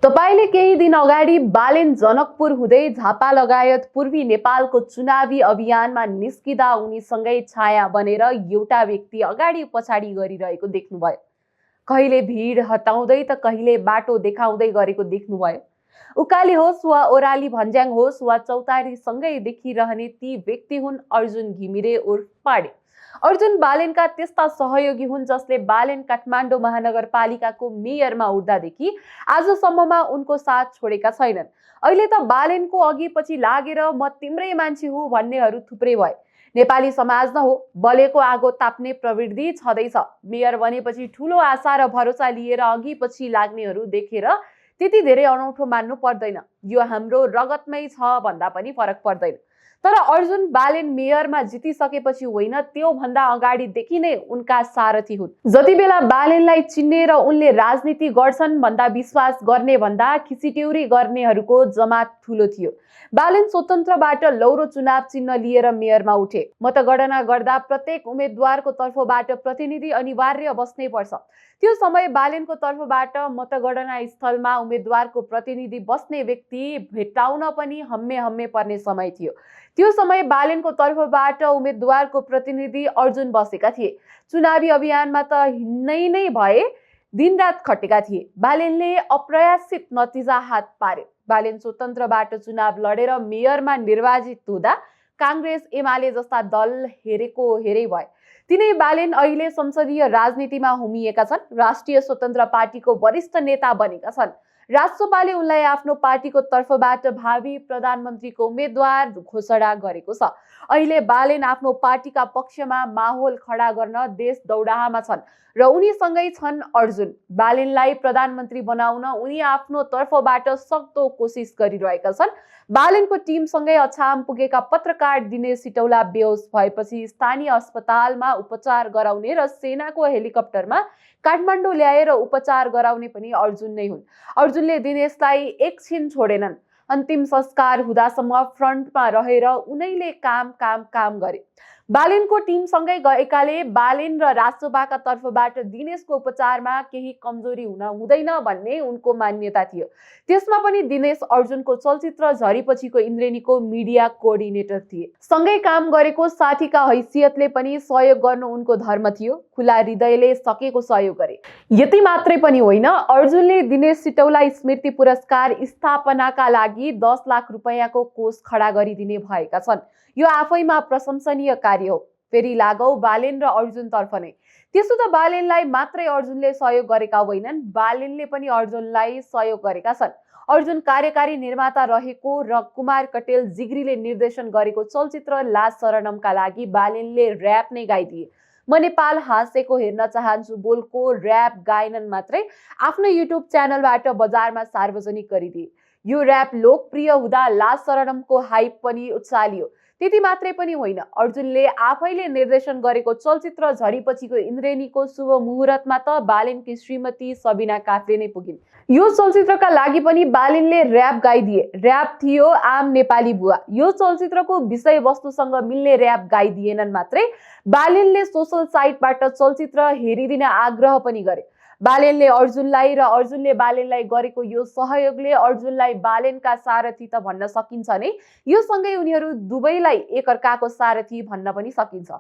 तपाईले केही दिन अगाडि बालेन जनकपुर हुँदै झापा लगायत पूर्वी नेपालको चुनावी अभियानमा निस्किदा उनीसँगै छाया बनेर एउटा व्यक्ति अगाडि पछाडि गरिरहेको देख्नुभयो। कहिले भिड हटाउँदै त कहिले बाटो देखाउँदै गरेको देख्नुभयो। उकाली होस् वा ओराली भन्ज्याङ होस् वा चौतारी सँगै देखिरहने ती व्यक्ति हुन् अर्जुन घिमिरे उर्फ पाडे। अर्जुन बालेनका त्यस्ता सहयोगी हुन् जसले बालेन काठमाडौँ महानगरपालिकाको मेयरमा उठ्दादेखि आजसम्ममा उनको साथ छोडेका छैनन्। अहिले त बालेनको अघि पछि लागेर म तिम्रै मान्छे हुँ भन्नेहरू थुप्रै भए। नेपाली समाज न हो बलेको आगो ताप्ने प्रवृत्ति छँदैछ। मेयर बनेपछि ठूलो आशा र भरोसा लिएर अघि पछि लाग्नेहरू देखेर त्यति धेरै अनौठो मान्नु पर्दैन। यो हाम्रो रगतमै छ भन्दा पनि फरक पर्दैन। तर अर्जुन बालेन मेयरमा जितिसकेपछि होइन, त्यो भन्दा अगाडिदेखि नै उनका सारथी हुन्। जति बेला बालेनलाई चिन्ने र उनले राजनीति गर्छन् भन्दा विश्वास गर्ने भन्दा खिचिट्युरी गर्नेहरूको जमात ठूलो थियो। बालेन स्वतन्त्रबाट लौरो चुनाव चिन्ह लिएर मेयरमा उठे। मतगणना गर्दा प्रत्येक उम्मेद्वारको तर्फबाट प्रतिनिधि अनिवार्य बस्नै पर्छ। त्यो समय बालेनको तर्फबाट मतगणना स्थलमा उम्मेद्वारको प्रतिनिधि बस्ने व्यक्ति भेट्टाउन पनि हम्मे पर्ने समय थियो। त्यो समय बालेनको तर्फबाट उम्मेद्वारको प्रतिनिधि अर्जुन बसेका थिए। चुनावी अभियानमा त हिँड्नै नै भए दिनरात खटेका थिए। बालेनले अप्रत्याशित नतिजा हात पारे। बालेन स्वतन्त्रबाट चुनाव लडेर मेयरमा निर्वाचित हुँदा कांग्रेस एमाले जस्ता दल हेरेको हेरै भए। तिनै बालेन अहिले संसदीय राजनीतिमा होमिएका छन्। राष्ट्रिय स्वतन्त्र पार्टीको वरिष्ठ नेता बनेका छन्। राष्ट्रपाले उनलाई आफ्नो पार्टीको तर्फबाट भावी प्रधानमन्त्रीको उम्मेद्वार घोषणा गरेको छ। अहिले बालेन आफ्नो पार्टीका पक्षमा माहौल खडा गर्न देश दौडाहामा छन् र उनीसँगै छन् अर्जुन। बालेनलाई प्रधानमन्त्री बनाउन उनी आफ्नो तर्फबाट सक्दो कोसिस गरिरहेका छन्। बालेनको टिमसँगै अछाम पुगेका पत्रकार दिनेश सिटौला बेहोस भएपछि स्थानीय अस्पतालमा उपचार गराउने र सेनाको हेलिकप्टरमा काठमाडौँ ल्याएर उपचार गराउने पनि अर्जुन नै हुन्। अर्जुनले दिनेशलाई एकछिन छोडेनन्। अन्तिम संस्कार हुँदासम्म फ्रन्टमा रहेर उनैले काम गरे। बालेनको टिमसँगै गएकाले बालेन र राष्ट्रपाका तर्फबाट दिनेशको उपचारमा केही कमजोरी हुन हुँदैन भन्ने उनको मान्यता थियो। त्यसमा पनि दिनेश अर्जुनको चलचित्र झरीपछिको इन्द्रेणीको मिडिया कोअर्डिनेटर थिए। सँगै काम गरेको साथीका हैसियतले पनि सहयोग गर्नु उनको धर्म थियो। खुला हृदयले सकेको सहयोग गरे। यति मात्रै पनि होइन, अर्जुनले दिनेश सिटौला स्मृति पुरस्कार स्थापनाका लागि 10 लाख रुपैयाँको कोष खडा गरिदिने भएका छन्। यो आफैमा प्रशंसनीय कार्य हो। फेरि लागौ बालेन र अर्जुन तर्फ नै। त्यसो त बालेनलाई मात्रै अर्जुनले सहयोग गरेका होइनन्, बालेनले पनि अर्जुनलाई सहयोग गरेका छन्। अर्जुन कार्यकारी निर्माता रहेको र कुमार कटेल जिग्रीले निर्देशन गरेको चलचित्र लाज शरणमका लागि बालेनले र्याप नै गाइदिए। म नेपाल हाँसेको हेर्न चाहन्छु बोलको र्याप गायन मात्रै आफ्नो युट्युब च्यानलबाट बजारमा सार्वजनिक गरिदिए। यो र्याप लोकप्रिय हुँदा लाज शरणमको हाइप पनि उचालियो। त्यति मात्रै पनि होइन, अर्जुनले आफैले निर्देशन गरेको चलचित्र झरीपछिको इन्द्रेणीको शुभ मुहुर्तमा त बालेनकी श्रीमती सबिना काफ्ले नै पुगिन्। यो चलचित्रका लागि पनि बालेनले र्याप गाइदिए। र्याप थियो आम नेपाली बुवा। यो चलचित्रको विषयवस्तुसँग मिल्ने र्याप गाइदिएनन् मात्रै, बालेनले सोशल साइटबाट चलचित्र हेरिदिन आग्रह पनि गरे। बालेनले अर्जुनलाई र अर्जुनले बालेनलाई गरेको यो सहयोगले अर्जुनलाई बालेनका सारथी त भन्न सकिन्छ नै, यो सँगै उनीहरू दुवैलाई एकअर्काको सारथी भन्न पनि सकिन्छ।